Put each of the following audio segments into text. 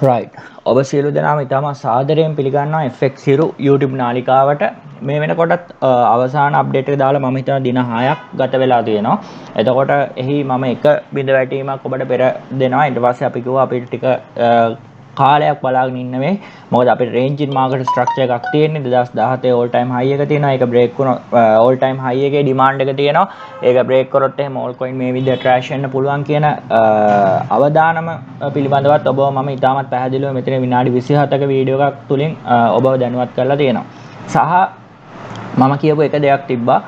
right. ඔබ සියලු දෙනාම ඉතාම සාදරයෙන් පිළිගන්නවා FX හිරු YouTube නාලිකාවට. මේ වෙනකොටත් අවසාන අප්ඩේට් එක දාලා මම හිතනවා දින 6ක් ගත වෙලා තියෙනවා. එතකොට එහි මම එක බිඳ වැටීමක් ඔබට පෙර දෙනවා. ඊට පස්සේ අපි කිව්වා අපිට ටික කාලයක් බලාගෙන ඉන්න වෙයි. මොකද අපිට රේන්ජ් ඉන් මාකට් ස්ට්‍රක්චර් එකක් තියෙන්නේ 2017 all time high එක තියෙනවා. ඒක බ්‍රේක් වුණොත් all time high එකේ ඩිමාන්ඩ් එක තියෙනවා. ඒක බ්‍රේක් කරොත් එහෙම all coin මේ විදිහට ක්‍රෑෂ් වෙන්න පුළුවන් කියන අවදානම පිළිබඳවත් ඔබව මම ඉතාමත් පැහැදිලිව මෙතන විනාඩි 27ක වීඩියෝ එකක් තුලින් ඔබව දැනුවත් කරලා තියෙනවා. සහ මම කියපු එක දෙයක් තිබ්බා.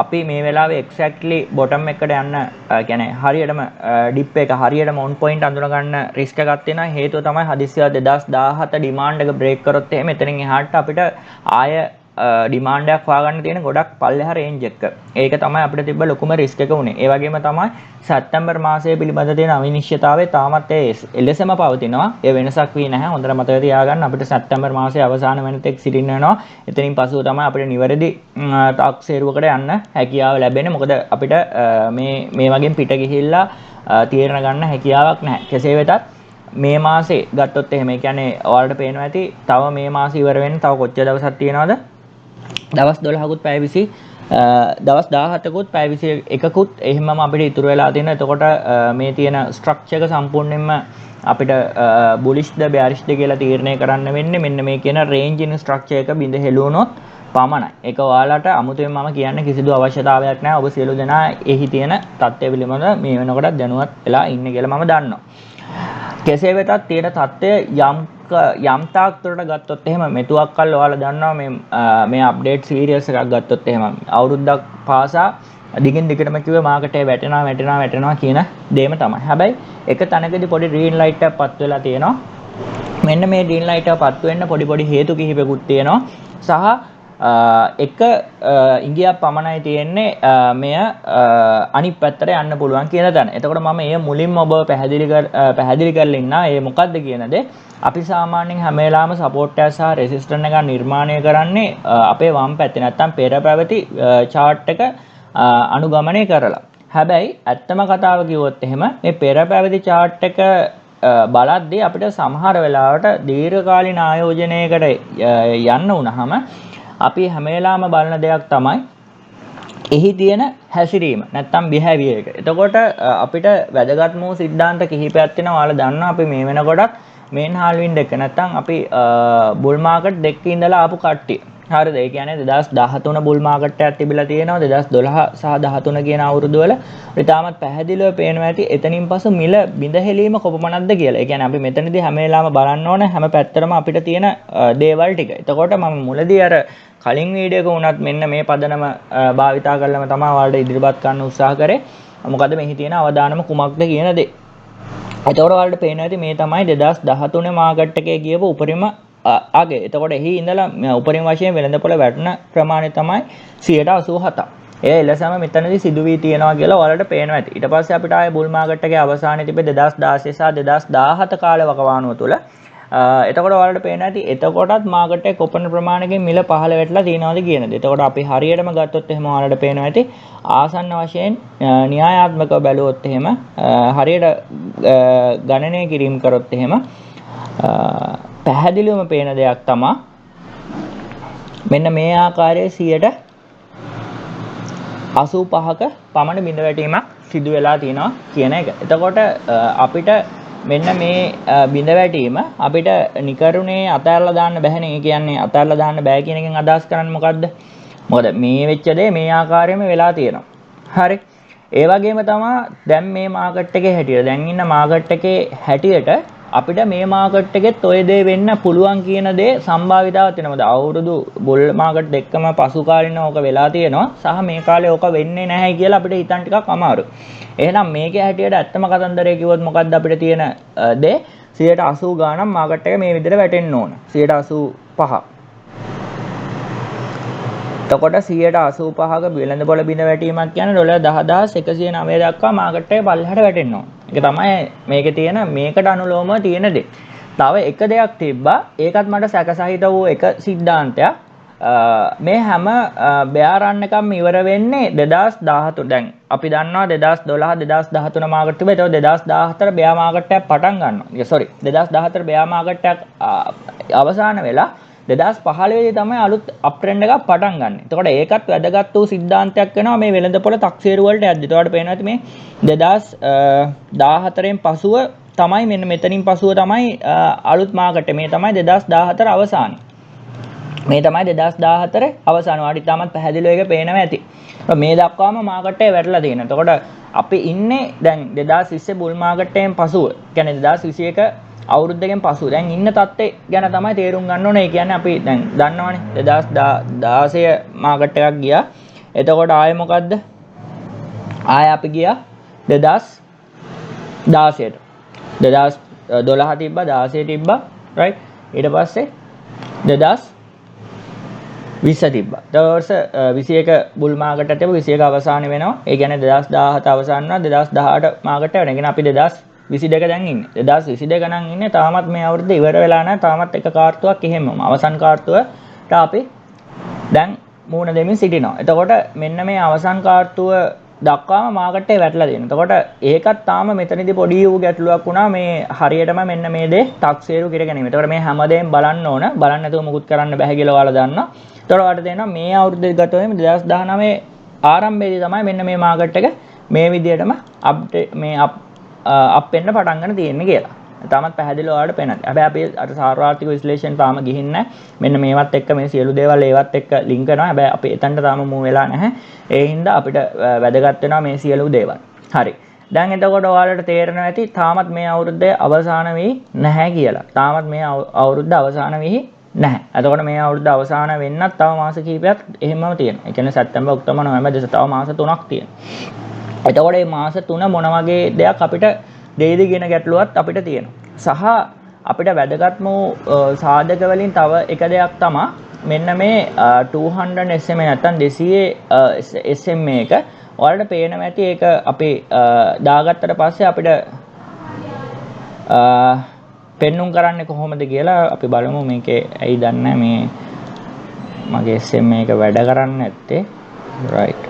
අපි මේ වෙලාවේ exactly bottom එකට යන්න කියන්නේ හරියටම dip එක හරියටම on point අඳුන ගන්න risk එකක් තියෙනවා. හේතුව තමයි හදිස්සියව 2017 demand එක break කරොත් එහෙම එතනින් එහාට අපිට ආය ඩිමාන්ඩ් එකක් හොයාගන්න තියෙන ගොඩක් පල්ලෙහා රේන්ජ් එක. ඒක තමයි අපිට තිබ්බ ලොකුම රිස්ක් එක උනේ. ඒ වගේම තමයි සැප්තැම්බර් මාසයේ පිළිබඳ තියෙන අවිනිශ්චිතතාවය තාමත් ඒ එලෙසම පවතිනවා. ඒ වෙනසක් වී නැහැ. හොඳට මතක තියාගන්න අපිට සැප්තැම්බර් මාසයේ අවසාන වෙන තෙක් සිටින්න වෙනවා. එතනින් පසුව තමයි අපිට නිවැරදි තාක්ෂේරුවකට යන්න හැකියාව ලැබෙන්නේ. මොකද අපිට මේ වගේ පිට ගිහිල්ලා තීරණ ගන්න හැකියාවක් නැහැ. කෙසේ වෙතත් මේ මාසේ ගත්තොත් එහෙම ඒ කියන්නේ ඔයාලට පේනවා ඇති තව මේ මාසෙ ඉවර වෙන්න තව කොච්චර දවසක් තියෙනවද? දවස් 12කුත් පැය 20 දවස් 17කුත් පැය 21කුත් එහෙමම අපිට ඉතුරු වෙලා තියෙනවා. එතකොට මේ තියෙන ස්ට්‍රක්චර් එක සම්පූර්ණයෙන්ම අපිට බුලිෂ්ද බෑරිෂ්ද කියලා තීරණය කරන්න වෙන්නේ මෙන්න මේ කියන රේන්ජ් ඉන් ස්ට්‍රක්චර් එක බිඳ හෙළුවනොත් පමණයි. ඒක ඔයාලට අමුතුවෙන් මම කියන්නේ කිසිදු අවශ්‍යතාවයක් නැහැ. ඔබ සියලු දෙනා එහි තියෙන தත්ත්වය පිළිබඳව මේ වෙනකොට දැනුවත් වෙලා ඉන්නේ කියලා මම දන්නවා. කෙසේ වෙතත් තියෙන தත්ත්වය යම් තාක් දුරට ගත්තොත් එහෙම මෙතුවක් කල් ඔයාලා දන්නවා මේ අප්ඩේට් සීරියස් එකක් ගත්තොත් එහෙම අවුරුද්දක් පාසා දිගින් දිගටම කිව්වේ මාකට් එක වැටෙනවා කියන දේම තමයි. හැබැයි එක තැනකදී පොඩි ග්‍රීන් ලයිට් එකක් පත් වෙලා තියෙනවා. මෙන්න මේ ග්‍රීන් ලයිට් එක පත් වෙන්න පොඩි හේතු කිහිපෙකුත් තියෙනවා. සහ එක ඉංගියක් පමණයි තියෙන්නේ මෙය අනිත් පැත්තට යන්න පුළුවන් කියන තැන. එතකොට මම මේ මුලින්ම ඔබ පැහැදිලි කරලා ඉන්නා. ඒ මොකද්ද කියන දේ අපි සාමාන්‍යයෙන් හැම වෙලාවෙම සපෝට් එක සහ රෙසිස්ටන්ට් එකක් නිර්මාණය කරන්නේ අපේ වම් පැත්තේ නැත්තම් පෙර පැවති chart එක අනුගමනය කරලා. හැබැයි ඇත්තම කතාව කිව්වොත් එහෙම මේ පෙර පැවති chart එක බලද්දී අපිට සමහර වෙලාවට දීර්ඝකාලීන ආයෝජනයකට යන්න වුණාම අපි හැම වෙලාවෙම බලන දෙයක් තමයි එහි තියෙන හැසිරීම නැත්තම් behavior එක. එතකොට අපිට වැදගත්ම සිද්ධාන්ත කිහිපයක් තියෙනවා. ඔයාලා දන්නවා අපි මේ වෙනකොටත් මේන් හාල්වින්ඩ් එක නැත්තම් අපි බුල් මාකට් දෙකේ ඉඳලා ආපු කට්ටිය. හරිද? ඒ කියන්නේ 2013 බුල් මාකට් එකක් තිබිලා තියෙනවා. 2012 සහ 13 කියන අවුරුදු වල ඉතාමත් පැහැදිලිව පේනවා ඇති එතනින් පසු මිල බිඳ හෙලීම කොපමණක්ද කියලා. ඒ කියන්නේ අපි මෙතනදී හැම වෙලාවම බලන්න ඕනේ හැම පැත්තටම අපිට තියෙන දේවල් ටික. එතකොට මම මුලදී අර කලින් වීඩියෝ එක උනත් මෙන්න මේ පදනම භාවිතා කරලම තමයි ඔයාලට ඉදිරිපත් කරන්න උත්සාහ කරේ. මොකද මෙහි තියෙන අවදානම කුමක්ද කියන දේ. එතකොට ඔයාලට පේනවා ඇති මේ තමයි 2013 මාකට් එකේ ගියපු උපරිම අගේ. එතකොට එහි ඉඳලා උපරිම වශයෙන් වෙළඳපොළ වැටුණ ප්‍රමාණය තමයි 187ක්. ඒ එලෙසම මෙතනදී සිදු වී තියෙනවා කියලා ඔයාලට පේනවා ඇති. ඊට පස්සේ අපිට ආයේ බුල් මාකට් එකේ අවසානයේ තිබෙ 2016 සහ 2017 කාල වකවානුව තුල එතකොට ඔයාලට පේනවා ඇති එතකොටත් මාකට් එක කොපමණ ප්‍රමාණයකින් මිල පහළ වැටලා තියෙනවද කියන දේ. එතකොට අපි හරියටම ගත්තොත් එහෙම ඔයාලට පේනවා ඇති ආසන්න වශයෙන් න්‍යායාත්මකව බැලුවොත් එහෙම හරියට ගණනය කිරීම කරොත් එහෙම පැහැදිලිවම පේන දෙයක් තමයි මෙන්න මේ ආකාරයේ 85ක පමණ බිඳ වැටීමක් සිදු වෙලා තියෙනවා කියන එක. එතකොට අපිට මෙන්න මේ බිඳ වැටීම අපිට නිකරුණේ අතහැරලා දාන්න බැහැනේ. ඒ කියන්නේ අතහැරලා දාන්න බෑ කියන එකෙන් අදහස් කරන්නේ මොකද්ද? මොකද මේ වෙච්ච දේ මේ ආකාරයෙන්ම වෙලා තියෙනවා. හරි. ඒ වගේම තමයි දැන් මේ මාකට් එකේ හැටියට දැන් ඉන්න මාකට් එකේ හැටියට අපිට මේ මාකට් එකෙත් ඔය දේ වෙන්න පුළුවන් කියන දේ සම්භාවිතාවක් තියෙනවා. අවුරුදු බුල් මාකට් දෙකම පසු කාලිනව ඕක වෙලා තියෙනවා. සහ මේ කාලේ ඕක වෙන්නේ නැහැ කියලා අපිට හිතන්න ටිකක් අමාරුයි. එහෙනම් මේකේ හැටියට ඇත්තම කතන්දරය කිව්වොත් මොකද්ද අපිට තියෙන දේ 80 ගාණක් මාකට් එක මේ විදිහට වැටෙන්න ඕන. 85. එතකොට 185ක වෙළඳපොළ බිඳ වැටීමක් කියන්නේ ඩොලර් 10109 දක්වා මාකට් එකේ පල්ලෙහාට වැටෙන්න ඕන. ඒක තමයි මේකේ තියෙන මේකට අනුලෝමව තියෙන දේ. තව එක දෙයක් තිබ්බා. ඒකත් මට සැකසහිත වූ එක සිද්ධාන්තයක්. මේ හැම බෙයාර් රන් එකක්ම ඉවර වෙන්නේ 2013. දැන් අපි දන්නවා 2012 2013 මාකට් තිබ්බා. ඒක 2014 බෙයා මාකට් එකක් පටන් ගන්නවා. sorry 2014 බෙයා මාකට් එකක් අවසාන වෙලා 2015 දී තමයි අලුත් අප් ට්‍රෙන්ඩ් එකක් පටන් ගන්න. එතකොට ඒකත් වැදගත් වූ સિદ્ધාන්තයක් වෙනවා මේ වෙළඳපොළ තක්සේරු වලට යද්දි. එතකොට පේනවා ඇති මේ 2014න් පසුව තමයි මෙන්න මෙතනින් පසුව තමයි අලුත් මාකට් මේ තමයි 2014 අවසාන. මේ තමයි 2014 අවසාන. වාඩි තාමත් පැහැදිලිව එක පේනවා ඇති. මේ දක්වාම මාකට් එක වැටලා තියෙනවා. එතකොට අපි ඉන්නේ දැන් 2020 බුල් මාකට් එකෙන් පසුව. කියන්නේ 2021 අවුරුද්දකින් පසුව. දැන් ඉන්න තත්ත්වය ගැන තමයි තේරුම් ගන්න ඕනේ. ඒ කියන්නේ අපි දැන් දන්නවනේ 2016 මාකට් එකක් ගියා. එතකොට ආයේ මොකද්ද? ආයේ අපි ගියා 2016ට. 2012 තිබ්බා 16 තිබ්බා right ඊට පස්සේ 2020 තිබ්බා. ඊට පස්සේ 21 බුල් මාකට් එක තිබ්බා 21 අවසාන වෙනවා. ඒ කියන්නේ 2017 අවසන් වුණා 2018 මාකට් එක වෙනවා. ඒ කියන්නේ අපි 2022 දැන් ඉන්නේ. 2022 නම් ඉන්නේ තාමත් මේ අවුරුද්ද ඉවර වෙලා නැහැ. තාමත් එක කාර්තුවක් එහෙමම. අවසන් කාර්තුවට අපි දැන් මූණ දෙමින් සිටිනවා. එතකොට මෙන්න මේ අවසන් කාර්තුව දක්වාම මාකට් එක වැටලා තියෙනවා. එතකොට ඒකත් තාම මෙතනදී පොඩි වූ ගැටලුවක් වුණා මේ හරියටම මෙන්න මේ දේ තක්සේරු කර ගැනීම. එතකොට මේ හැමදේම බලන්න ඕන. බලන්න නැතුව මුකුත් කරන්න බෑ කියලා ඔයාලා දන්නවා. එතකොට ඔයාලට තේරෙනවා මේ අවුරුද්දේ ගත වෙන්නේ 2019 ආරම්භයේදී තමයි මෙන්න මේ මාකට් එක මේ විදිහටම අප්ඩේට් මේ අප් වෙන්න පටන් ගන්න තියෙන්නේ කියලා. තාමත් පැහැදිලිව ඔයාලට පේනවා. හැබැයි අපි අර සාර්වත්‍රික විශ්ලේෂණ තාම ගිහින් නැහැ. මෙන්න මේවත් එක්ක මේ සියලු දේවල් ඒවත් එක්ක ලින්ක් කරනවා. හැබැයි අපි එතනට තාම මූ වෙලා නැහැ. ඒ හින්දා අපිට වැදගත් වෙනවා මේ සියලු දේවල්. හරි. දැන් එතකොට ඔයාලට තේරෙනවා ඇති තාමත් මේ අවුරුද්දේ අවසාන වෙයි නැහැ කියලා. තාමත් මේ අවුරුද්ද අවසාන වෙයි නැහැ. එතකොට මේ අවුරුද්ද අවසාන වෙන්නත් තව මාස කිහිපයක් එහෙමම තියෙනවා. ඒ කියන්නේ සැප්තැම්බර් ඔක්තෝබර් නොවැම්බර් තව මාස 3ක් තියෙනවා. එතකොට මේ මාස 3 මොන වගේ දෙයක් අපිට දෙයිද කියන ගැටලුවත් අපිට තියෙනවා. සහ අපිට වැදගත්ම සාධක වලින් තව එක දෙයක් තමයි මෙන්න මේ 200 SMA නැත්නම් 200 SMA එක ඔයාලට පේනවා ඇති ඒක අපි දාගත්තට පස්සේ අපිට පෙන්눔 කරන්නේ කොහොමද කියලා අපි බලමු. මේකේ ඇයි දන්නේ මේ මගේ SMA එක වැඩ කරන්නේ නැත්තේ right.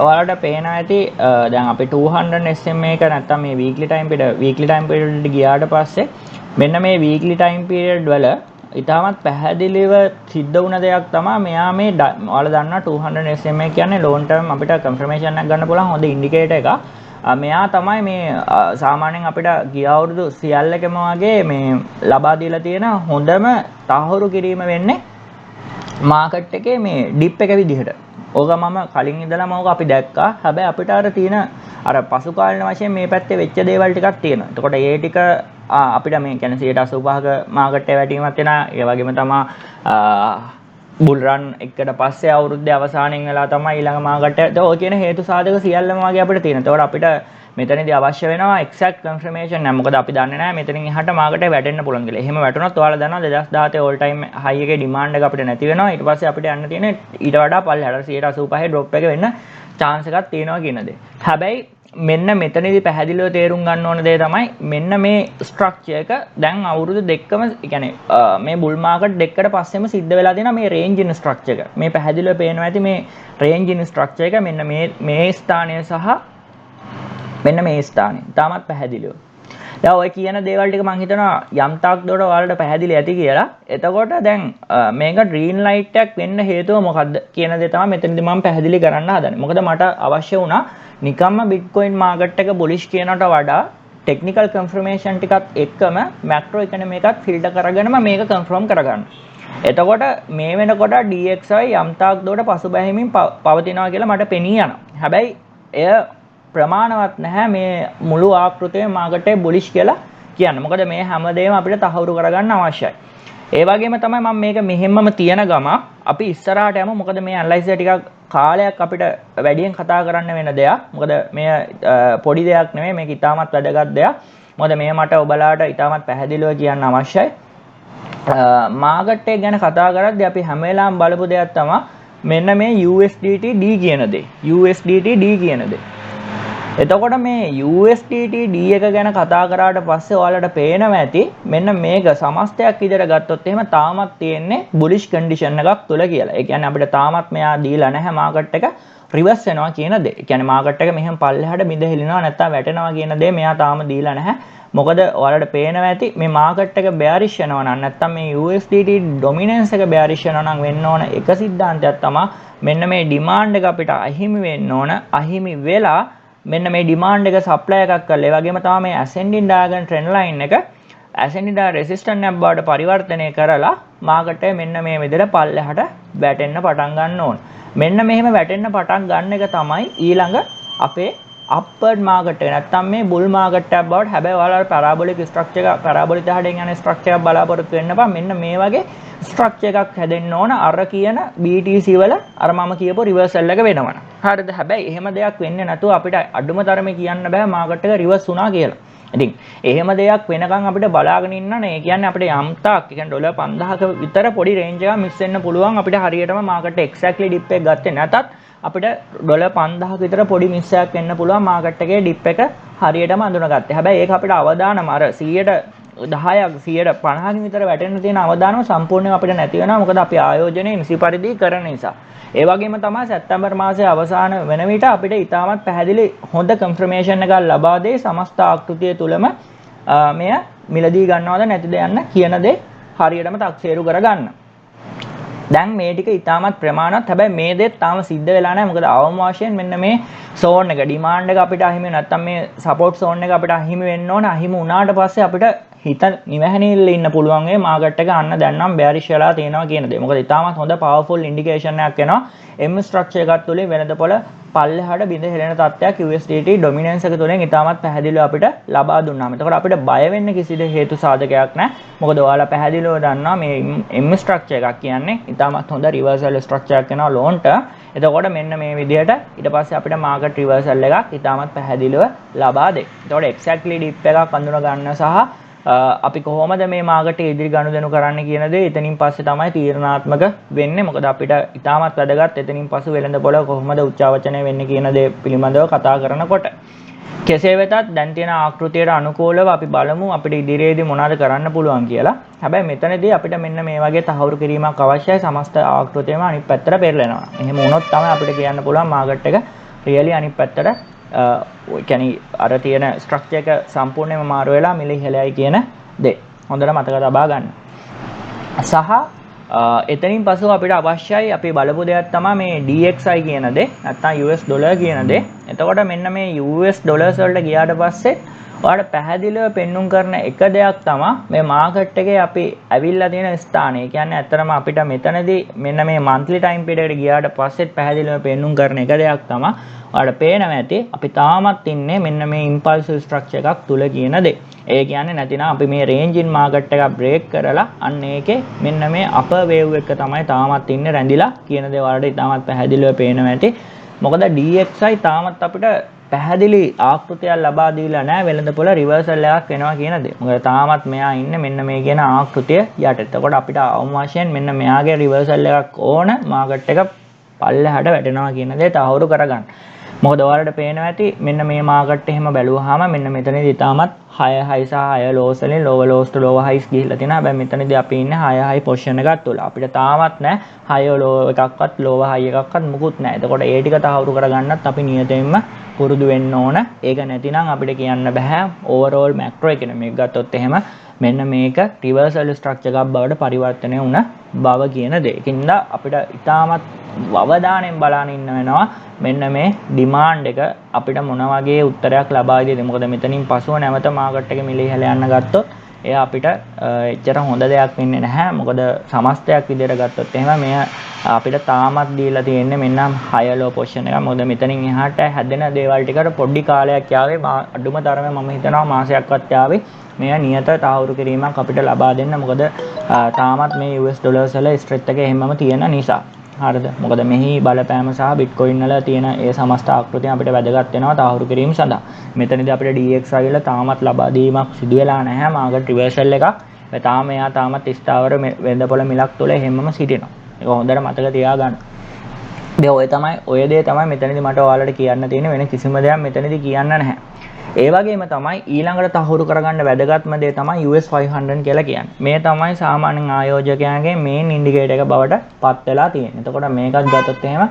ඔයාලට පේනවා ඇති දැන් අපි 200 SMA එක නැත්තම් මේ weekly time period වලට ගියාට පස්සේ මෙන්න මේ weekly time period වල ඉතාමත් පැහැදිලිව සිද්ධ වුණ දෙයක් තමයි මෙයා මේ ඔයාලා දන්නවා 200 SMA කියන්නේ long term අපිට confirmation එකක් ගන්න පුළුවන් හොඳ indicator එකක්. මෙයා තමයි මේ සාමාන්‍යයෙන් අපිට ගිය අවුරුදු සියල්ලකම වගේ මේ ලබා දීලා තියෙන හොඳම තහවුරු කිරීම වෙන්නේ මාකට් එකේ මේ dip එක විදිහට. ඕක මම කලින් ඉඳලාම ඕක අපි දැක්කා. හැබැයි අපිට අර තියෙන අර පසු කාලින වශයෙන් මේ පැත්තේ වෙච්ච දේවල් ටිකක් තියෙනවා. එතකොට ඒ ටික අපිට මේ කියන්නේ 85ක මාකට් එක වැටීමක් වෙනවා. ඒ වගේම තමයි බුල් රන් එකකට පස්සේ අවුරුද්දේ අවසානයෙන් වෙලා තමයි ඊළඟ මාකට් එක. ඔය කියන හේතු සාධක සියල්ලම වගේ අපිට තියෙනවා. එතකොට අපිට මෙතනදී අවශ්‍ය වෙනවා exact confirmation නෑ. මොකද අපි දන්නේ නෑ මෙතනින් එහාට මාකට් එක වැටෙන්න පුළුවන් කියලා. එහෙම වැටුණොත් ඔයාලා දන්නවා 2017 all time high එකේ demand එක අපිට නැති වෙනවා. ඊට පස්සේ අපිට යන්න තියෙන්නේ ඊට වඩා පල්ලෙහාට 185 drop එක වෙන්න chance එකක් තියෙනවා කියන දේ. හැබැයි මෙන්න මෙතනදී පැහැදිලිව තේරුම් ගන්න ඕන දේ තමයි මෙන්න මේ structure එක දැන් අවුරුදු දෙකම يعني මේ bull market දෙකකට පස්සෙම සිද්ධ වෙලා තියෙනවා මේ range in structure එක. මේ පැහැදිලිව පේනවා ඇති මේ range in structure එක මෙන්න මේ ස්ථානය සහ මෙන්න මේ ස්ථානේ. තාමත් පැහැදිලිව. දැන් ඔය කියන දේවල් ටික මම හිතනවා යම් තාක් දුරට ඔයාලට පැහැදිලි ඇති කියලා. එතකොට දැන් මේක green light එකක් වෙන්න හේතුව මොකද්ද කියන දේ තමයි මෙතනදී මම පැහැදිලි කරන්න හදන්නේ. මොකද මට අවශ්‍ය වුණා නිකම්ම Bitcoin market එක bullish කියනට වඩා technical confirmation ටිකත් එක්කම macro economy එකත් filter කරගෙනම මේක confirm කරගන්න. එතකොට මේ වෙනකොට DXY යම් තාක් දුරට පසුබැහිමින් පවතිනවා කියලා මට පෙනී යනවා. හැබැයි එය ප්‍රමාණවත් නැහැ මේ මුළු ආකෘතියේ මාකට් එක බුලිෂ් කියලා කියන්න. මොකද මේ හැමදේම අපිට තහවුරු කරගන්න අවශ්‍යයි. ඒ වගේම තමයි මම මේක මෙහෙම්මම තියන ගම අපි ඉස්සරහට යමු. මොකද මේ ඇනලයිසිස් ටිකක් කාලයක් අපිට වැඩියෙන් කතා කරන්න වෙන දෙයක්. මොකද මේ පොඩි දෙයක් නෙමෙයි මේක ඉතාමත් වැදගත් දෙයක්. මොකද මේ මට ඔබලාට ඉතාමත් පැහැදිලිව කියන්න අවශ්‍යයි. මාකට් එක ගැන කතා කරද්දී අපි හැම වෙලාවෙම බලපු දෙයක් තමයි මෙන්න මේ USDT D කියන දේ. USDT D කියන දේ. එතකොට මේ USDT D එක ගැන කතා කරාට පස්සේ ඔයාලට පේනවා ඇති මෙන්න මේක සමස්තයක් විදිහට ගත්තොත් එහෙම තාමත් තියෙන්නේ බුලිෂ් කන්ඩිෂන් එකක් තුල කියලා. ඒ කියන්නේ අපිට තාමත් මෙයා දීලා නැහැ මාකට් එක රිවර්ස් වෙනවා කියන දේ. ඒ කියන්නේ මාකට් එක මෙහෙම පල්ලෙහාට බිඳ හෙලිනවා නැත්නම් වැටෙනවා කියන දේ මෙයා තාම දීලා නැහැ. මොකද ඔයාලට පේනවා ඇති මේ මාකට් එක බෑරිෂ් වෙනවා නම් නැත්නම් මේ USDT ඩොමිනන්ස් එක බෑරිෂ් වෙනවා නම් වෙන්න ඕන එක සිද්ධාන්තයක් තමයි මෙන්න මේ ඩිමාන්ඩ් එක අපිට අහිමි වෙන්න ඕන. අහිමි වෙලා මෙන්න මේ ඩිමාන්ඩ් එක සප්ලයි එකක් කරලා ඒ වගේම තමයි මේ ascending diagonal trend line එක ascending diagonal resistance එක බවට පරිවර්තනය කරලා මාකට් එක මෙන්න මේ විදිහට පල්ලෙහාට වැටෙන්න පටන් ගන්න ඕන. මෙන්න මෙහෙම වැටෙන්න පටන් ගන්න එක තමයි ඊළඟ අපේ අප්වර්ඩ් මාකට් එක. නැත්තම් මේ බුල් මාකට් එකක් බවට හැබැයි ඔයාලා පැරාබොලික් ස්ට්‍රක්චර් එක පැරාබොලික් දහඩෙන් යන ස්ට්‍රක්චර් එකක් බලාපොරොත්තු වෙන්න බා. මෙන්න මේ වගේ ස්ට්‍රක්චර් එකක් හැදෙන්න ඕන අර කියන BTC වල අර මම කියපු රිවර්සල් එක වෙනවනම්. හරිද? හැබැයි එහෙම දෙයක් වෙන්නේ නැතුව අපිට අඩුම තරමේ කියන්න බෑ මාකට් එක රිවර්ස් වුණා කියලා. ඉතින් එහෙම දෙයක් වෙනකන් අපිට බලාගෙන ඉන්න නේ. ඒ කියන්නේ අපිට යම් තාක් ඒ කියන්නේ ඩොලර් 5000ක විතර පොඩි රේන්ජ් එකක් මිස් වෙන්න පුළුවන් අපිට හරියටම මාකට් එක්සැක්ට්ලි ඩිප් එක ගත්තේ නැතත් අපිට ඩොලර් 5000ක විතර පොඩි මිස් එකක් වෙන්න පුළුවන් මාකට් එකේ ඩිප් එක හරියටම අඳුනගත්තේ. හැබැයි ඒක අපිට අවදානම අර 10ක් 50කින් විතර වැටෙන්න තියෙන අවදානම සම්පූර්ණයෙන් අපිට නැති වෙනවා. මොකද අපි ආයෝජනයේ නිසි පරිදි කරන නිසා. ඒ වගේම තමයි සැප්තැම්බර් මාසයේ අවසාන වෙන විට අපිට ඉතාමත් පැහැදිලි හොඳ කන්ෆර්මේෂන් එකක් ලබා දෙයි සමස්ත ආකෘතිය තුලම මෙය මිලදී ගන්නවද නැතිද යන්න කියන දේ හරියටම තක්සේරු කරගන්න. දැන් මේ ටික ඉතාමත් ප්‍රමාණවත්. හැබැයි මේ දෙත් තාම සිද්ධ වෙලා නැහැ. මොකද අවම වශයෙන් මෙන්න මේ සෝන් එක ඩිමාන්ඩ් එක අපිට අහිමි නැත්තම් මේ සපෝට් සෝන් එක අපිට අහිමි වෙන්න ඕන. අහිමි වුණාට පස්සේ අපිට හිත නිවැහනිල්ල ඉන්න පුළුවන් වේ මාකට් එක අන්න දැන් නම් බෑරිෂ් වෙලා තියෙනවා කියන දේ. මොකද ඉතාමත් හොඳ පවර්ෆුල් ඉන්ඩිකේෂන් එකක් එනවා. M ස්ට්‍රක්චර් එකත් තුලින් වෙනදපොළ පල්ලෙහාට බිඳ හෙලෙන තත්ත්වයක් USDT ඩොමිනන්ස් එක තුලින් ඉතාමත් පැහැදිලිව අපිට ලබා දුන්නාම. එතකොට අපිට බය වෙන්න කිසිද හේතු සාධකයක් නැහැ. මොකද ඔයාලා පැහැදිලිව දන්නවා මේ M ස්ට්‍රක්චර් එකක් කියන්නේ ඉතාමත් හොඳ රිවර්සල් ස්ට්‍රක්චර් එකක් වෙනවා ලෝන්ට. එතකොට මෙන්න මේ විදිහට ඊට පස්සේ අපිට මාකට් රිවර්සල් එකක් ඉතාමත් පැහැදිලිව ලබා දෙයි. එතකොට එක්සැක්ට්ලි ඩිප් එකක් අඳුන ගන්න සහ අපි කොහොමද මේ මාකට් ඉදිරි ගනුදෙනු කරන්න කියන දේ එතනින් පස්සේ තමයි තීරණාත්මක වෙන්නේ. මොකද අපිට ඉතාමත් වැදගත් එතනින් පසු වෙළඳපොළ කොහොමද උච්චාවචනය වෙන්නේ කියන දේ පිළිබඳව කතා කරනකොට. කෙසේ වෙතත් දැන් තියෙන ආකෘතියට අනුකූලව අපි බලමු අපිට ඉදිරියේදී මොනවද කරන්න පුළුවන් කියලා. හැබැයි මෙතනදී අපිට මෙන්න මේ වගේ තහවුරු කිරීමක් අවශ්‍යයි. සමස්ත ආකෘතියම අනිත් පැත්තට පෙරලෙනවා. එහෙම වුණොත් තමයි අපිට කියන්න පුළුවන් මාකට් එක රියලි අනිත් පැත්තට කියන්නේ අර තියෙන ස්ට්‍රක්චර් එක සම්පූර්ණයෙන්ම මාරු වෙලා මිල ඉහළයි කියන දේ හොඳට මතක තබා ගන්න. සහ එතනින් පස්සෙ අපිට අවශ්‍යයි අපි බලපු දෙයක් තමයි මේ DXY කියන දේ නැත්නම් US ඩොලර් කියන දේ. එතකොට මෙන්න මේ US ඩොලර්ස් වලට ගියාට පස්සේ ඔයාලට පැහැදිලිව පෙන්눔 කරන එක දෙයක් තමයි මේ මාකට් එකේ අපි ඇවිල්ලා තියෙන ස්ථානය. ඒ කියන්නේ ඇත්තටම අපිට මෙතනදී මෙන්න මේ monthly time period එකට ගියාට පස්සෙත් පැහැදිලිව පෙන්눔 කරන එක දෙයක් තමයි ඔයාලට පේනවා ඇති අපි තාමත් ඉන්නේ මෙන්න මේ impulsive structure එකක් තුල කියන දේ. ඒ කියන්නේ නැතිනම් අපි මේ range in market එක break කරලා අන්න ඒකේ මෙන්න මේ upper wave එක තමයි තාමත් ඉන්නේ රැඳිලා කියන දේ ඔයාලට තාමත් පැහැදිලිව පේනවා ඇති. මොකද DXY තාමත් අපිට පැහැදිලි ආකෘතියක් ලබා දීලා නැහැ වෙළඳපොළ රිවර්සල් එකක් වෙනවා කියන දේ. මොකද තාමත් මෙයා ඉන්නේ මෙන්න මේ කියන ආකෘතිය යට. එතකොට අපිට අවම වශයෙන් මෙන්න මෙයාගේ රිවර්සල් එකක් ඕන මාකට් එක පල්ලෙහාට වැටෙනවා කියන දේ තහවුරු කරගන්න. මොකද ඔයාලට පේනවා ඇති මෙන්න මේ මාකට් එහෙම බැලුවාම මෙන්න මෙතනදී තාමත් 6 high සහ 6 lows වලින් lower lows to lower highs ගිහිල්ලා තියෙනවා. හැබැයි මෙතනදී අපි ඉන්නේ 6 high position එකක් තුල. අපිට තාමත් නැහැ high low එකක්වත් lower high එකක්වත් මුකුත් නැහැ. එතකොට ඒ ටික තහවුරු කරගන්නත් අපි නියතයෙන්ම පුරුදු වෙන්න ඕන. ඒක නැතිනම් අපිට කියන්න බෑ overall macro එක මේක ගත්තොත් එහෙම මෙන්න මේක reversal structure එකක් බවට පරිවර්තනය වුණ බව කියන දේ. ඒකින්ද අපිට ඉතාමත් අවධානයෙන් බලන්න ඉන්න වෙනවා මෙන්න මේ ඩිමාන්ඩ් එක අපිට මොන වගේ උත්තරයක් ලබා දෙයිද. මොකද මෙතනින් පසුව නැවත මාකට් එක මිල ඉහළ යන්න ගත්තොත් එය අපිට එච්චර හොඳ දෙයක් වෙන්නේ නැහැ. මොකද සමස්තයක් විදිහට ගත්තොත් එහෙම මෙය අපිට තාමත් දීලා තියෙන්නේ මෙන්න high low position එක. මොකද මෙතනින් එහාට හැදෙන දේවල් ටිකට පොඩි කාලයක් යාවේ අඩුම තරමේ මම හිතනවා මාසයක්වත් යාවේ මෙය නියත තහවුරු කිරීමක් අපිට ලබා දෙන්න. මොකද තාමත් මේ US ඩොලර්ස් වල ස්ට්‍රෙච් එක එහෙමම තියෙන නිසා. හරිද? මොකද මෙහි බලපෑම සහ බිට්කොයින් වල තියෙන ඒ සමස්ත ආකෘතිය අපිට වැදගත් වෙනවා තහවුරු කිරීම සඳහා. මෙතනදී අපිට DXY වල තාමත් ලබා දීමක් සිදු වෙලා නැහැ. මාකට් රිවර්සල් එකක්. තාම එයා තාමත් ස්ථාවර වෙළඳපොළ මිලක් තුළ එහෙමම සිටිනවා. ඒක හොඳට මතක තියාගන්න. දැන් ඔය දේ තමයි මෙතනදී මට ඔයාලට කියන්න තියෙන්නේ, වෙන කිසිම දෙයක් මෙතනදී කියන්න නැහැ. ඒ වගේම තමයි ඊළඟට තහවුරු කරගන්න වැදගත්ම දේ තමයි US 500 කියලා කියන්නේ. මේ තමයි සාමාන්‍යයෙන් ආයෝජකයන්ගේ මේන් ඉන්ඩිකේටර් එක බවට පත් වෙලා තියෙන්නේ. එතකොට මේකත් ගත්තොත් එහෙම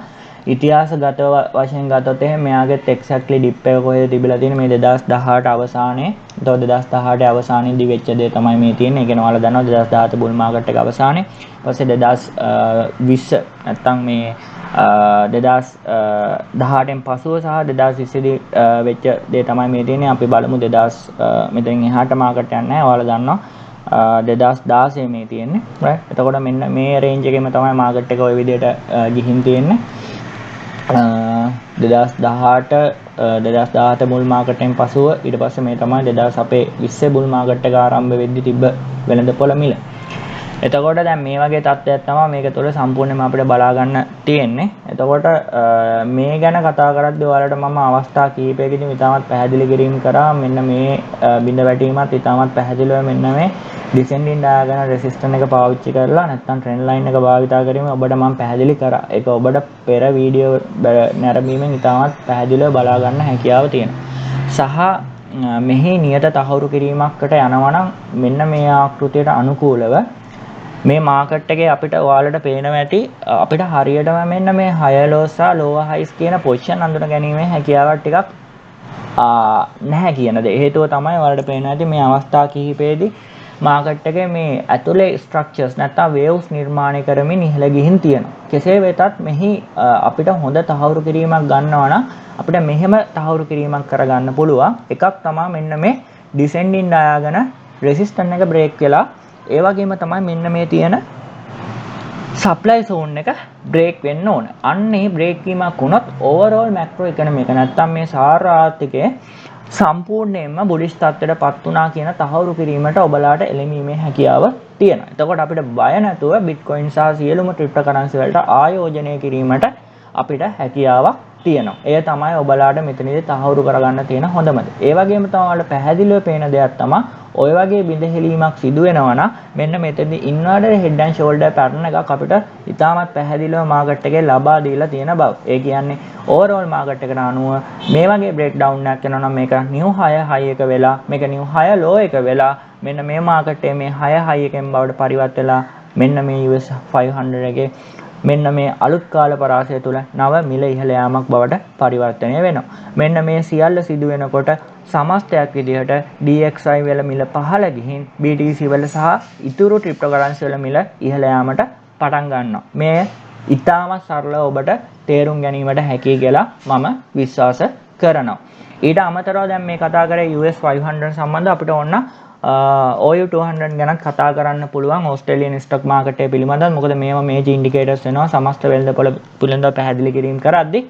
ඉතිහාසගත වශයෙන් ගත්තොත් එහෙම මෙයාගෙත් එක්සැක්ට්ලි ඩිප් එක කොහෙද තිබිලා තියෙන්නේ මේ 2018 අවසානයේ. එතකොට 2018 අවසානයේදී වෙච්ච දේ තමයි මේ තියෙන්නේ. ඒ කියන්නේ ඔයාලා දන්නවා 2017 බුල් මාකට් එක අවසානයේ. ඊපස්සේ 2020 නැත්තම් මේ 2018න් පසුව සහ 2020 දී වෙච්ච දේ තමයි මේ තියෙන්නේ. අපි බලමු 2000 මෙතෙන් එහාට මාකට් යන්නේ නැහැ. ඔයාලා දන්නවා 2016 මේ තියෙන්නේ. right. එතකොට මෙන්න මේ රේන්ජ් එකේම තමයි මාකට් එක ওই විදිහට ගිහින් තියෙන්නේ. 2017 මුල් මාකටෙන් පසුව ඊට පස්සේ මේ තමයි 2020 බුල් මාකට් එක ආරම්භ වෙද්දී තිබ්බ වෙළඳපොළ මිල. එතකොට දැන් මේ වගේ තත්ත්වයක් තමයි මේක තුළ සම්පූර්ණයෙන්ම අපිට බලා ගන්න තියෙන්නේ. එතකොට මේ ගැන කතා කරද්දී ඔයාලට මම අවස්ථා කිහිපයකදී ඉතාමත් පැහැදිලි කිරීම කරා. මෙන්න මේ බිඳ වැටීමත් ඉතාමත් පැහැදිලිව මෙන්න මේ ඩිසෙන්ඩින් ඩයගනල් රෙසිස්ටන්ස් එක පාවිච්චි කරලා නැත්නම් ට්‍රෙන්ඩ් ලයින් එක භාවිතා කිරීම ඔබට මම පැහැදිලි කරා. ඒක ඔබට පෙර වීඩියෝ නැරඹීමෙන් ඉතාමත් පැහැදිලිව බලා ගන්න හැකියාව තියෙනවා. සහ මෙහි නියත තහවුරු කිරීමකට යනවා නම් මෙන්න මේ ආකෘතියට අනුකූලව මේ මාකට් එකේ අපිට ඔයාලට පේනවා ඇති අපිට හරියටම මෙන්න මේ higher lows සහ lower highs කියන පොසිෂන් අඳුන ගැනීමේ හැකියාවක් ටිකක් නැහැ කියන දේ. හේතුව තමයි ඔයාලට පේනවා ඇති මේ අවස්ථා කිහිපෙදී මාකට් එකේ මේ ඇතුලේ ස්ට්‍රක්චර්ස් නැත්නම් වේව්ස් නිර්මාණය කරමින් ඉහළ ගිහින් තියෙනවා. කෙසේ වෙතත් මෙහි අපිට හොඳ තහවුරු කිරීමක් ගන්නවා නම් අපිට මෙහෙම තහවුරු කිරීමක් කරගන්න පුළුවන්. එකක් තමයි මෙන්න මේ descending diagonal resistance එක break වෙලා ඒ වගේම තමයි මෙන්න මේ තියෙන supply zone එක break වෙන්න ඕන. අන්නේ break වීමක් වුණොත් overall macro economy එක නැත්තම් මේ සාර්ථක ආර්ථිකයේ සම්පූර්ණයෙන්ම බුලිෂ් තත්ත්වයට පත් වුණා කියන තහවුරු කිරීමට ඔබලාට එළඹීමේ හැකියාව තියෙනවා. එතකොට අපිට බය නැතුව Bitcoin සහ සියලුම cryptocurrency වලට ආයෝජනය කිරීමට අපිට හැකියාවක් තියෙනවා. එය තමයි ඔබලාට මෙතනදී තහවුරු කරගන්න තියෙන හොඳම දේ. ඒ වගේම තමයි ඔයාලට පැහැදිලිව පේන දෙයක් තමයි ඔය වගේ බිඳහෙලීමක් සිදු වෙනවා නම් මෙන්න මෙතනදී inverted head and shoulder pattern එකක් අපිට ඉතාමත් පැහැදිලිව මාකට් එකේ ලබා දීලා තියෙන බව. ඒ කියන්නේ overall මාකට් එකට අනුව මේ වගේ breakdown එකක් වෙනවා නම් මේක new higher high එක වෙලා මේක new higher low එක වෙලා මෙන්න මේ මාකට් එකේ මේ higher high එකෙන් බවට පරිවර්ත වෙලා මෙන්න මේ US 500 එකේ මෙන්න මේ අලුත් කාල පරාසය තුළ නව මිල ඉහළ යාමක් බවට පරිවර්තනය වෙනවා. මෙන්න මේ සියල්ල සිදු වෙනකොට සමස්තයක් විදිහට DXY වල මිල පහළ ගිහින් BTC වල සහ ඉතුරු ක්‍රිප්ටෝකරන්සි වල මිල ඉහළ යාමට පටන් ගන්නවා. මේ ඉතාමත් සරලව ඔබට තේරුම් ගැනීමට හැකි කියලා මම විශ්වාස කරනවා. ඊට අමතරව දැන් මේ කතා කරේ US 500 සම්බන්ධ අපිට ඕන OU 200 ගැන කතා කරන්න පුළුවන් ඕස්ට්‍රේලියානු ස්ටොක් මාකට් එක පිළිබඳව. මොකද මේවා මේජර් ඉන්ඩිකේටර්ස් වෙනවා සමස්ත වෙළඳපොළ පිළිබඳව පැහැදිලි කිරීම කරද්දී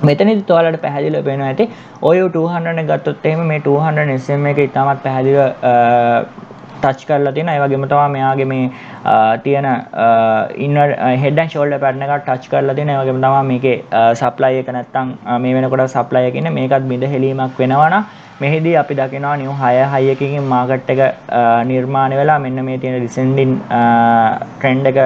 මෙතනදිත් ඔයාලට පැහැදිලිව පේනවා ඇති OU 200 එක ගත්තොත් එහෙම මේ 200 SM එක ඉතාමත් පැහැදිලිව ටච් කරලා තියෙනවා. ඒ වගේම තමයි මෙයාගේ මේ තියෙන ඉන්නර් හෙඩ් ඇන්ඩ් ෂෝල්ඩර් පැටර්න් එකක් ටච් කරලා තියෙනවා. ඒ වගේම තමයි මේකේ සප්ලයි එක නැත්තම් මේ වෙනකොට සප්ලයි එක ඉන්නේ මේකත් බිඳ හෙලීමක් වෙනවා නම් මෙහිදී අපි දකිනවා new higher high එකකින් මාකට් එක නිර්මාණය වෙලා මෙන්න මේ තියෙන descending trend එක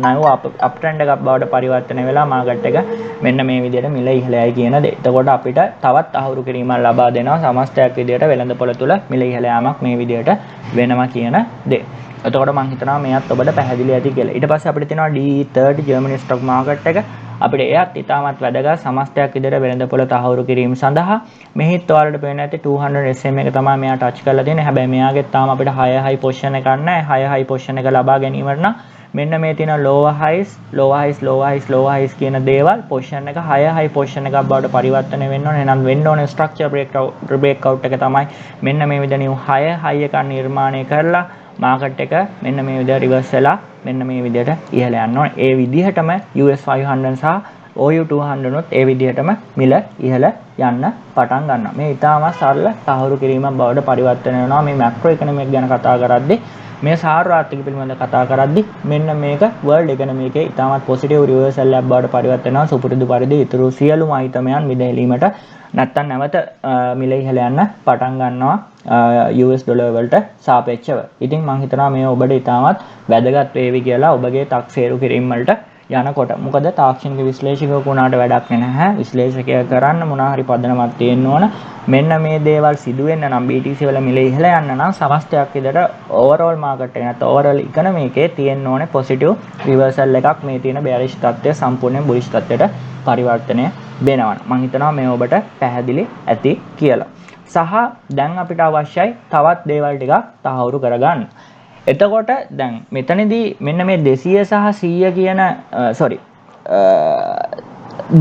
new up trend එකක් බවට පරිවර්තනය වෙලා මාකට් එක මෙන්න මේ විදිහට මිල ඉහළයි කියන දේ. එතකොට අපිට තවත් අහුරු කිරීමක් ලබා දෙනවා සමස්තයක් විදිහට වෙළඳපොළ තුල මිල ඉහළ යාමක් මේ විදිහට වෙනවා කියන දේ. එතකොට මම හිතනවා මේවත් ඔබට පැහැදිලි ඇති කියලා. ඊට පස්සේ අපිට තියෙනවා D30 ජර්මනි ස්ටොක් මාකට් එක. අපිට එයත් ඉතාමත් වැදගත් සමස්තයක් විදිහට වෙළඳපොළ තහවුරු කිරීම සඳහා මෙහිත් ඔයාලට පේන ඇති 200 SM එක තමයි මෙයා ටච් කරලා තියෙන්නේ. හැබැයි මෙයාගෙත් තාම අපිට higher high position එකක් නැහැ. higher high position එක ලබා ගැනීමට නම් මෙන්න මේ තියෙන lower highs කියන දේවල් position එක higher high position එකක් බවට පරිවර්තනය වෙන්න ඕනේ. එහෙනම් වෙන්න ඕනේ structure breakout එක තමයි මෙන්න මේ විදිහට higher high එකක් නිර්මාණය කරලා මාකට් එක මෙන්න මේ විදිහට රිවර්ස් වෙලා මෙන්න මේ විදිහට ඉහළ යන්න ඕනේ. ඒ විදිහටම US 500 සහ OU 200 උත් ඒ විදිහටම මිල ඉහළ යන්න පටන් ගන්නවා. මේ ඉතාමත් සරල තහවුරු කිරීමක් බවට පරිවර්තනය වෙනවා. මේ මැක්‍රෝ ඉකොනොමික් ගැන කතා කරද්දී මේ සාර්ථක ආර්ථික පිළිබඳව කතා කරද්දී මෙන්න මේක වර්ල්ඩ් ඉකොනොමි එකේ ඉතාමත් පොසිටිව් රිවර්සල් එකක් බවට පරිවර්තන වෙනවා. සුපුරුදු පරිදි ඉතුරු සියලුම අයිතමයන් මිදෙලීමට නැත්තම් නැවත මිල ඉහළ යන්න පටන් ගන්නවා US ඩොලර් වලට සාපේක්ෂව. ඉතින් මම හිතනවා මේ ඔබට ඉතාමත් වැදගත් වේවි කියලා ඔබගේ තක්සේරු කිරීම වලට යනකොට මොකද තාක්ෂණික විශ්ලේෂකයෙකු වුණාට වැඩක් නැහැ. විශ්ලේෂකයා කරන්න මොනවා හරි පදනමක් තියෙන්න ඕන. මෙන්න මේ දේවල් සිදු වෙන්න නම් BTC වල මිල ඉහළ යන්න නම් සමස්තයක් විදිහට ඕවරෝල් මාකට් එක නැත්නම් ඕවරෝල් ඉකොනොමි එකේ තියෙන්න ඕනේ පොසිටිව් රිවර්සල් එකක්. මේ තියෙන බෑරිෂ් තත්ත්වය සම්පූර්ණයෙන් බුලිෂ් තත්ත්වයට පරිවර්තනය වෙනවා. මම හිතනවා මේ ඔබට පැහැදිලි ඇති කියලා. සහ දැන් අපිට අවශ්‍යයි තවත් දේවල් ටිකක් තහවුරු කරගන්න. එතකොට දැන් මෙතනදී මෙන්න මේ 200 සහ 100 කියන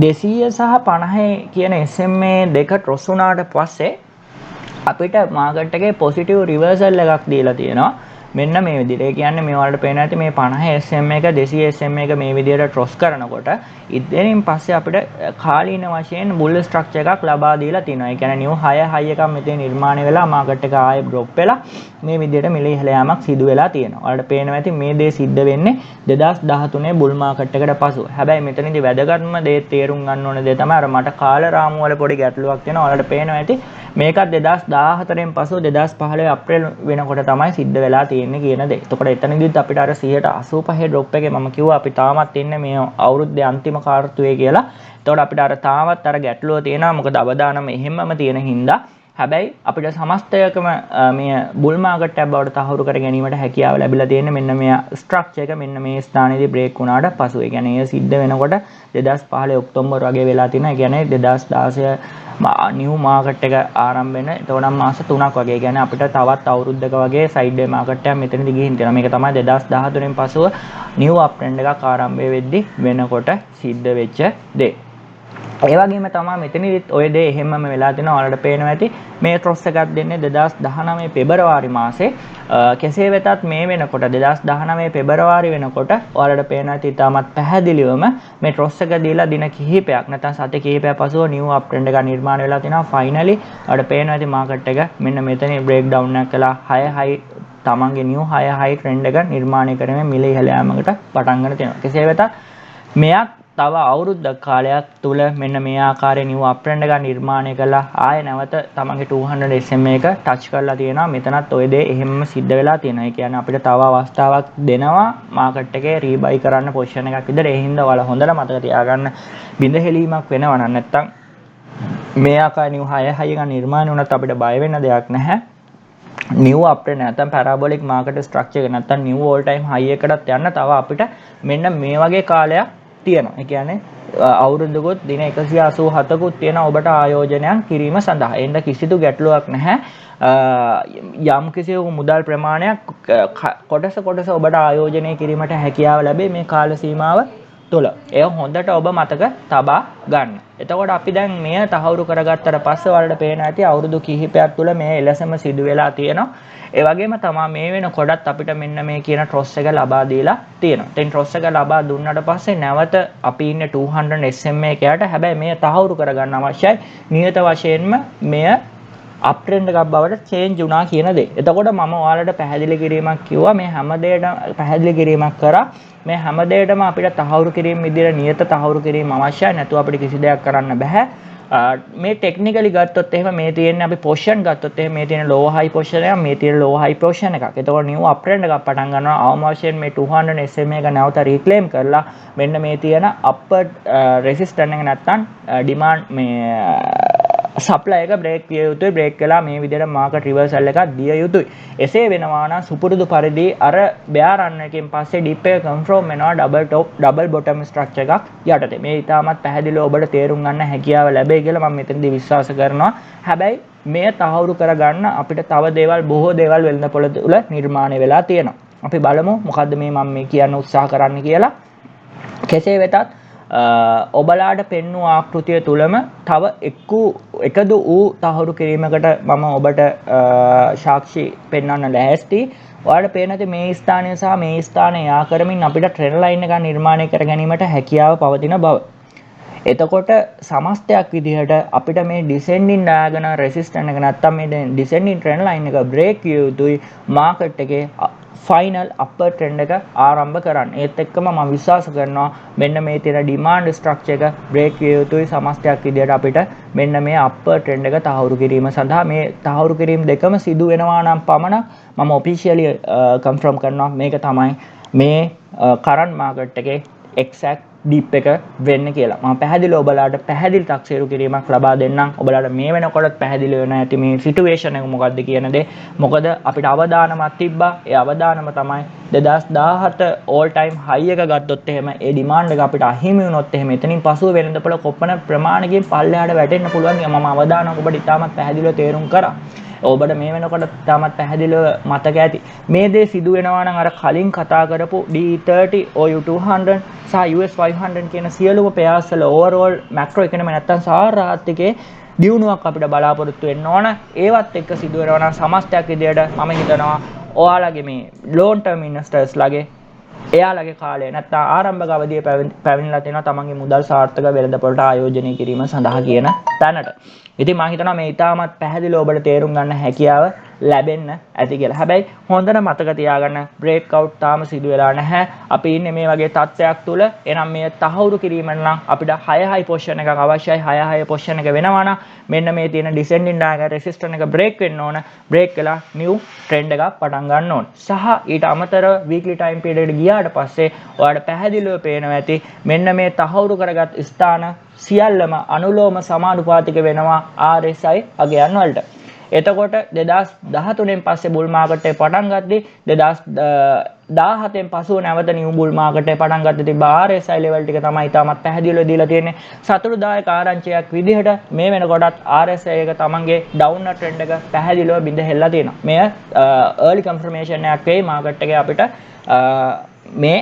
200 සහ 50 කියන SMA දෙක ක්‍රොස් වුණාට පස්සේ අපිට මාකට් එකේ පොසිටිව් රිවර්සල් එකක් දීලා තියෙනවා. මෙන්න මේ විදිහට. ඒ කියන්නේ මේ වලට පේන ඇති මේ 50 SMA එක 200 SMA එක මේ විදිහට ක්‍රොස් කරනකොට ඉතින් පස්සේ අපිට කාලීන වශයෙන් බුල් ස්ට්‍රක්චර් එකක් ලබා දීලා තියෙනවා. ඒ කියන්නේ නියු high එකක් මෙතන නිර්මාණය වෙලා මාකට් එක ආයෙ ඩ්‍රොප් වෙලා මේ විදිහට මිල ඉහළ යාමක් සිදු වෙලා තියෙනවා. ඔයාලට පේනවා ඇති මේ දේ සිද්ධ වෙන්නේ 2013 බුල් මාකට් එකට පසු. හැබැයි මෙතනදී වැදගත්ම දේ තේරුම් ගන්න ඕන දේ තමයි අර මට කාල රාමුව වල පොඩි ගැටලුවක් තියෙනවා. ඔයාලට පේනවා ඇති මේකත් 2014න් පසු 2015 අප්‍රේල් වෙනකොට තමයි සිද්ධ වෙලා තියෙන්නේ කියන දේ. එතකොට එතනදිත් අපිට අර 185 ඩ්‍රොප් එකේ මම කිව්වා අපි තාමත් ඉන්නේ මේ අවුරුද්දේ අන්තිම කාර්තුවේ කියලා. එතකොට අපිට අර තාමත් අර ගැටලුව තියෙනවා. මොකද අවදානම එහෙම්මම තියෙන හින්දා. හැබැයි අපිට සමස්තයකම මේ බුල් මාකට් එක බවට තහවුරු කර ගැනීමට හැකියාව ලැබිලා තියෙන්නේ මෙන්න මේ ස්ට්‍රක්චර් එක මෙන්න මේ ස්ථානයේදී බ්‍රේක් වුණාට පසු. ඒ කියන්නේ ඒ සිද්ධ වෙනකොට 2015 ඔක්තෝබර් වගේ වෙලා තියෙනවා. ඒ කියන්නේ 2016 නිව් මාකට් එක ආරම්භ වෙන. එතකොට මාස 3ක් වගේ. ඒ කියන්නේ අපිට තවත් අවුරුද්දක වගේ සයිඩ් වේ මාකට් එකක් මෙතනදී ගිහින් තියෙනවා. මේක තමයි 2013න් පසුව නිව් අප් ට්‍රෙන්ඩ් එකක් ආරම්භ වෙද්දී වෙනකොට සිද්ධ වෙච්ච දේ. ඒ වගේම තමයි මෙතනදිත් ඔය දේ එහෙමම වෙලා තියෙනවා. ඔයාලට පේනවා ඇති මේ ක්‍රොස් එකක් දෙන්නේ 2019 පෙබරවාරි මාසේ. කෙසේ වෙතත් මේ වෙනකොට 2019 පෙබරවාරි වෙනකොට ඔයාලට පේනවා ඇති තාමත් පැහැදිලිවම මේ ක්‍රොස් එක දීලා දින කිහිපයක් නැත්නම් සති කිහිපයක් පසුව නිව් අප් ට්‍රෙන්ඩ් එකක් නිර්මාණය වෙලා තිනවා. ෆයිනලි ඔයාලට පේනවා ඇති මාකට් එක මෙන්න මෙතන බ්‍රේක් ඩවුන් එකක් කළා. high තමන්ගේ නිව් high ට්‍රෙන්ඩ් එක නිර්මාණය කරමින් මිල ඉහළ යාමකට පටන් ගන්න තියෙනවා. කෙසේ වෙතත් මෙයක් තව අවුරුද්දක් කාලයක් තුල මෙන්න මේ ආකාරයේ නිව් අප් ට්‍රෙන්ඩ් එකක් නිර්මාණය කළා. ආයෙ නැවත තමන්ගේ 200 SMA එක ටච් කරලා තියෙනවා. මෙතනත් ওই දේ එහෙමම සිද්ධ වෙලා තියෙනවා. ඒ කියන්නේ අපිට තව අවස්ථාවක් දෙනවා මාකට් එකේ රීබයි කරන්න පොසිෂන් එකක් විතර. ඒ හින්දා ඔයාලා හොඳට මතක තියාගන්න බිඳ හෙලීමක් වෙනවා නම් නැත්තම් මේ ආකාර නිව් high එක නිර්මාණය වුණත් අපිට බය වෙන්න දෙයක් නැහැ. නිව් අප් ට්‍රෙන්ඩ් නැත්තම් පැරාබොලික් මාකට් ස්ට්‍රක්චර් එක නැත්තම් නිව් ඕල් ටයිම් හයි එකටත් යන්න තව අපිට මෙන්න මේ වගේ කාලයක් තියෙනවා. ඒ කියන්නේ අවුරුද්දකුත් දින 187කුත් තියෙන ඔබට ආයෝජනයක් කිරීම සඳහා. එන්න කිසිදු ගැටලුවක් නැහැ. යම් කිසි මුදල් ප්‍රමාණයක් කොටස ඔබට ආයෝජනය කිරීමට හැකියාව ලැබේ මේ කාල සීමාව තුළ. ඒ හොඳට ඔබ මතක තබා ගන්න. එතකොට අපි දැන් මෙය තහවුරු කරගත්තට පස්සේ ඔයාලට පේන ඇති අවුරුදු කිහිපයක් තුළ මේ එලෙසම සිදු වෙලා තියෙනවා. ඒ වගේම තමයි මේ වෙනකොටත් අපිට මෙන්න මේ කියන ට්‍රොස් එක ලබා දීලා තියෙනවා. දැන් ට්‍රොස් එක ලබා දුන්නාට පස්සේ නැවත අපි ඉන්නේ 200 SMA එකයට. හැබැයි මේ තහවුරු කරගන්න අවශ්‍යයි. නියත වශයෙන්ම මෙය අප් ට්‍රෙන්ඩ් එකක් බවට චේන්ජ් වුණා කියන දේ. එතකොට මම ඔයාලට පැහැදිලි කිරීමක් කිව්වා. මේ හැම දෙයකටම පැහැදිලි කිරීමක් කරා. මේ හැම දෙයකටම අපිට තහවුරු කිරීම විදිහට නියත තහවුරු කිරීම අවශ්‍යයි. නැතුව අපිට කිසි දෙයක් කරන්න බෑ. මේ ටෙක්නිකලි ගත්තොත් එහෙම මේ තියෙන්නේ අපි පොසිෂන් ගත්තොත් එහෙම මේ තියෙන ලෝ හයි පොසිෂන් එකක් මේ තියෙන ලෝ හයි පොසිෂන් එකක්. එතකොට නිව් අප් ට්‍රෙන්ඩ් එකක් පටන් ගන්නවා. අවම වශයෙන් මේ 200 SMA එක නැවත රීක්ලේම් කරලා මෙන්න මේ තියෙන අප්වර්ඩ් රෙසිස්ටන්ස් එක නැත්තම් ඩිමාන්ඩ් මේ සප්ලයි එක බ්‍රේක් විය යුතුයි. බ්‍රේක් කළා මේ විදිහට මාකට් රිවර්සල් එකක් දිය යුතුයි. එසේ වෙනවා නම් සුපුරුදු පරිදි අර බෙයා රන් එකකින් පස්සේ ඩිප් එක කන්ෆර්ම් වෙනවා double top double bottom structure එකක් යටතේ. මේ ඊටමත් පැහැදිලිව ඔබට තේරුම් ගන්න හැකියාව ලැබෙයි කියලා මම මෙතනදී විශ්වාස කරනවා. හැබැයි මේ තහවුරු කරගන්න අපිට තව දේවල් බොහෝ දේවල් වෙළඳපොළ තුල නිර්මාණය වෙලා තියෙනවා. අපි බලමු මොකද්ද මේ මම මේ කියන්න උත්සාහ කරන්න කියලා. කෙසේ වෙතත් ඔබලාට පෙන්වූ ආකෘතිය තුලම තව එකදු වූ තහවුරු කිරීමකට මම ඔබට සාක්ෂි පෙන්වන්න ලෑස්ති. ඔයාලට පේන ඇති මේ ස්ථානය සහ මේ ස්ථානය යා කරමින් අපිට ට්‍රෙන්ඩ් ලයින් එක නිර්මාණය කර ගැනීමට හැකියාව පවතින බව. එතකොට සමස්තයක් විදිහට අපිට මේ ඩිසෙන්ඩින් ඩයගනල් රෙසිස්ටන්ස් එක නැත්තම් මේ ඩිසෙන්ඩින් ට්‍රෙන්ඩ් ලයින් එක බ්‍රේක් විය යුතුයි මාකට් එකේ ෆයිනල් අපර් ට්‍රෙන්ඩ් එක ආරම්භ කරන්න. ඒත් එක්කම මම විශ්වාස කරනවා මෙන්න මේ තියෙන ඩිමාන්ඩ් ස්ට්‍රක්චර් එක බ්‍රේක් විය යුතුයි සමස්තයක් විදිහට අපිට මෙන්න මේ අපර් ට්‍රෙන්ඩ් එක තහවුරු කිරීම සඳහා මේ තහවුරු කිරීම දෙකම සිදු වෙනවා නම් පමණක් මම ඔෆිෂියලි කන්ෆර්ම් කරනවා මේක තමයි මේ කරන්ට් මාකට් එකේ exact deep එක වෙන්න කියලා. මම පැහැදිලිව ඔබලාට පැහැදිලි තක්සේරු කිරීමක් ලබා දෙන්නම්. ඔබලාට මේ වෙනකොටත් පැහැදිලි වෙන ඇති මේ සිටුේෂන් එක මොකක්ද කියන දේ. මොකද අපිට අවදානමක් තිබ්බා. ඒ අවදානම තමයි 2017 all time high එක ගත්තොත් එහෙම ඒ demand එක අපිට අහිමි වුණොත් එහෙම එතනින් පසුව වෙළඳපොළ කොපමණ ප්‍රමාණයකින් පල්ලෙහාට වැටෙන්න පුළුවන් කියලා මම අවදානමක් ඔබට ඉතාමත් පැහැදිලිව තේරුම් කරා. ඔබට මේ වෙනකොට තාමත් පැහැදිලිව මතක ඇති මේ දේ සිදු වෙනවා නම් අර කලින් කතා කරපු D30 OU200 සහ US 500 කියන සියලුම පෙයාර්ස් වල ඕවර්ऑල් මැක්‍රෝ ඉකොනොමි නැත්තම් සාරාර්ථිකේ දියුණුවක් අපිට බලාපොරොත්තු වෙන්න ඕන. ඒවත් එක්ක සිදු වෙනවා නම් සමස්තයක් විදියට මම හිතනවා ඔයාලගේ මේ long term investors ලගේ එයාලගේ කාලය නැත්තම් ආරම්භක අවධියේ පැමිණලා තියෙනවා තමන්ගේ මුදල් සාර්ථක වෙළඳපොළට ආයෝජනය කිරීම සඳහා කියන තැනට. ඉතින් මම හිතනවා මේ ඉතාමත් පැහැදිලිව ඔබට තේරුම් ගන්න හැකියාව ලැබෙන්න ඇති කියලා. හැබැයි හොඳට මතක තියාගන්න බ්‍රේක් අවුට් තාම සිදු වෙලා නැහැ. අපි ඉන්නේ මේ වගේ තත්ත්වයක් තුල. එනම් මේ තහවුරු කිරීම නම් අපිට 6 පොසිෂන් එකක් අවශ්‍යයි. 6 පොසිෂන් එක වෙනවා නම් මෙන්න මේ තියෙන ඩිසෙන්ඩින් ඩයග්‍රෑම් රෙසිස්ටන්ට් එක බ්‍රේක් වෙන්න ඕන. බ්‍රේක් වෙලා නිව් ට්‍රෙන්ඩ් එකක් පටන් ගන්න ඕන. සහ ඊට අමතරව වීක්ලි ටයිම් පීරියඩ් එකට ගියාට පස්සේ ඔයාලට පැහැදිලිව පේනවා ඇති මෙන්න මේ තහවුරු කරගත් ස්ථාන සියල්ලම අනුලෝම සමානුපාතික වෙනවා RSI අගයන් වලට. එතකොට 2013න් පස්සේ බුල් මාකට් එක පටන් ගත්තී 2017න් පසුව නැවත නිව් බුල් මාකට් එක පටන් ගත්තී තිබ්බා RSI level ටික තමයි තාමත් පැහැදිලිව දීලා තියෙන්නේ. සතුටුදායක ආරංචියක් විදිහට මේ වෙනකොටත් RSI එක තමන්ගේ ඩවුන් ට්‍රෙන්ඩ් එක පැහැදිලිව බිඳ හෙල්ලලා තියෙනවා. මෙය early confirmation එකක් වෙයි මාකට් එකේ අපිට මේ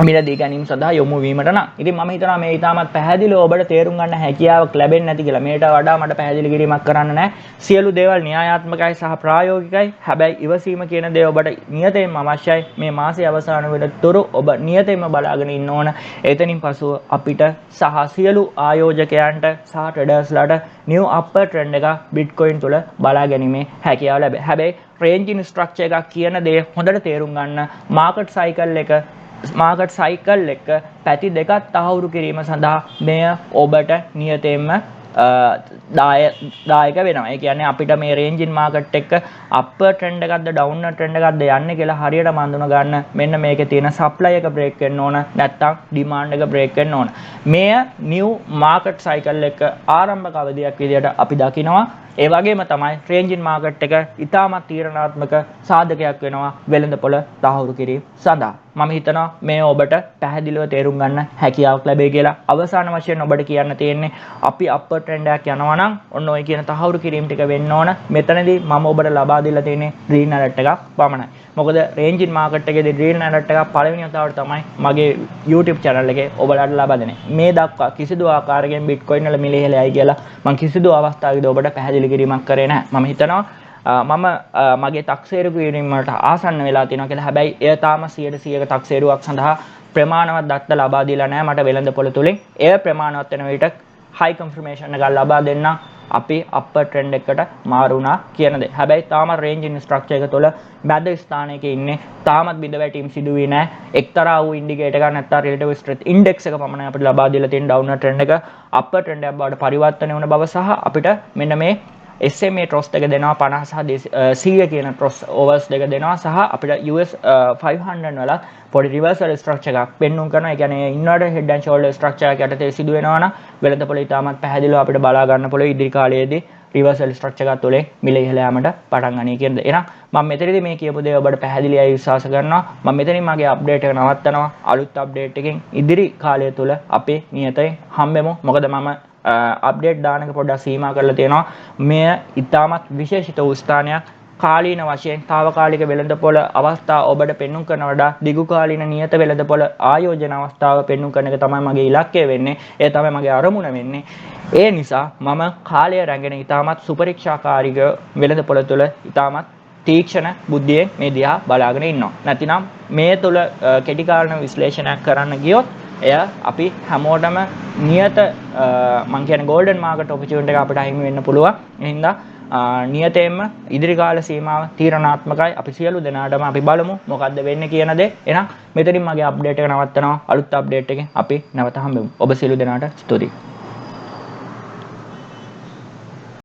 මිලදී ගැනීම සඳහා යොමු වීමට නම්. ඉතින් මම හිතනවා මේ ඊටමත් පැහැදිලිව ඔබට තේරුම් ගන්න හැකියාවක් ලැබෙන්නේ නැති කියලා. මේට වඩා මට පැහැදිලි කිරීමක් කරන්න නැහැ. සියලු දේවල් න්‍යායාත්මකයි සහ ප්‍රායෝගිකයි. හැබැයි ඉවසීම කියන දේ ඔබට නියතයෙන්ම අවශ්‍යයි. මේ මාසයේ අවසාන වෙනතුරු ඔබ නියතයෙන්ම බලාගෙන ඉන්න ඕන. එතනින් පසුව අපිට සහ සියලු ආයෝජකයන්ට සහ ට්‍රේඩර්ස්ලාට new upper trend එක Bitcoin තුල බලා ගැනීමේ හැකියාව ලැබේ. හැබැයි range in structure එකක් කියන දේ හොඳට තේරුම් ගන්න. market cycle එක පැති දෙකක් තහවුරු කිරීම සඳහා මෙය ඔබට නියතයෙන්ම දායක වෙනවා. ඒ කියන්නේ අපිට මේ range in market එක upper trend එකක්ද down trend එකක්ද යන්නේ කියලා හරියට මඳුන ගන්න මෙන්න මේකේ තියෙන supply එක break වෙන්න ඕන නැත්නම් demand එක break වෙන්න ඕන. මෙය new market cycle එක ආරම්භක අවධියක් විදිහට අපි දකිනවා. ඒ වගේම තමයි range in market එක ඉතාමත් තීරණාත්මක සාධකයක් වෙනවා වෙළඳපොළ තහවුරු කිරීම සඳහා. මම හිතනවා මේ ඔබට පැහැදිලිව තේරුම් ගන්න හැකියාවක් ලැබෙයි කියලා. අවසාන වශයෙන් ඔබට කියන්න තියෙන්නේ අපි upper trend එකක් යනවා නම් ඔන්න ඔය කියන තහවුරු කිරීම ටික වෙන්න ඕන. මෙතනදී මම ඔබට ලබා දීලා තියෙන්නේ green alert එකක් පමණයි. මොකද range in market එකේදී green alert එකක් පළවෙනි වතාවට තමයි මගේ YouTube channel එකේ ඔබලාට ලබා දෙන්නේ. මේ දක්වා කිසිදු ආකාරයකින් Bitcoin වල මිල ඉහළයි කියලා මම කිසිදු අවස්ථාවකදී ඔබට පැහැදිලි කිරීමක් කරේ නැහැ. මම හිතනවා මම මගේ තක්සේරු කිරීම වලට ආසන්න වෙලා තියෙනවා කියලා. හැබැයි එය තාම 100% තක්සේරුවක් සඳහා ප්‍රමාණවත් දත්ත ලබා දීලා නැහැ මට වෙළඳපොළ තුලින්. එය ප්‍රමාණවත් වෙන විට high confirmation එකක් ලබා දෙන්න අපි upper trend එකකට මාරු වුණා කියන දේ. හැබැයි තාම range in structure එක තුළ මැද ස්ථානයක ඉන්නේ. තාමත් බිඳ වැටීම් සිදු වෙන්නේ නැහැ. එක්තරා වූ ඉන්ඩිකේටර් එකක් නැත්නම් relative strength index එක පමණයි අපිට ලබා දීලා තියෙන downward trend එක upper trend එකක් බවට පරිවර්තනය වුණ බව සහ අපිට මෙන්න මේ SMA trust එක දෙනවා 50 සහ 100 කියන trust overs දෙක දෙනවා සහ අපිට US 500 වල පොඩි reversal structure එකක් පෙන්වුම් කරනවා. ඒ කියන්නේ inverted head and shoulder structure එකක් යටතේ සිදු වෙනවා නම් වෙළඳපොළ ඉතාමත් පැහැදිලිව අපිට බලා ගන්න පුළුවන් ඉදිරි කාලයේදී reversal structure එකක් තුලින් මිල ඉහළ යාමට පටන් ගන්නයි කියන දේ. එහෙනම් මම මෙතනදී මේ කියපු දේ ඔබට පැහැදිලියි විශ්වාස කරනවා. මම මෙතනින් මගේ update එක නවත්තනවා. අලුත් update එකකින් ඉදිරි කාලය තුල අපි නියතයෙන් හම්බෙමු. මොකද මම අප්ඩේට් දානක පොඩ්ඩක් සීමා කරලා තියෙනවා. මෙය ඉතාමත් විශේෂිත වූ ස්ථානයක්. කාලීන වශයෙන් తాවකාලික වෙළඳපොළ අවස්ථා ඔබට පෙන්වුම් කරන වඩා දිගු කාලීන නියත වෙළඳපොළ ආයෝජන අවස්ථාව පෙන්වුම් කරන එක තමයි මගේ ඉලක්කය වෙන්නේ. ඒ තමයි මගේ අරමුණ වෙන්නේ. ඒ නිසා මම කාලය රැගෙන ඉතාමත් සුපරීක්ෂාකාරීව වෙළඳපොළ තුළ ඉතාමත් තීක්ෂණ බුද්ධියෙන් මේ දිහා බලාගෙන ඉන්නවා. නැතිනම් මේ තුළ කෙටි කාලන විශ්ලේෂණයක් කරන්න ගියොත් එය අපි හැමෝටම නියත මම කියන්නේ golden market opportunity එක අපිට අහිමි වෙන්න පුළුවන්. ඒ හින්දා නියතයෙන්ම ඉදිරි කාල සීමාව තීරණාත්මකයි. අපි සියලු දෙනාටම අපි බලමු මොකද්ද වෙන්නේ කියන දේ. එහෙනම් මෙතනින් මගේ අප්ඩේට් එක නවත්තනවා. අලුත් අප්ඩේට් එකකින් අපි නැවත හම්බෙමු. ඔබ සියලු දෙනාට ස්තුතියි.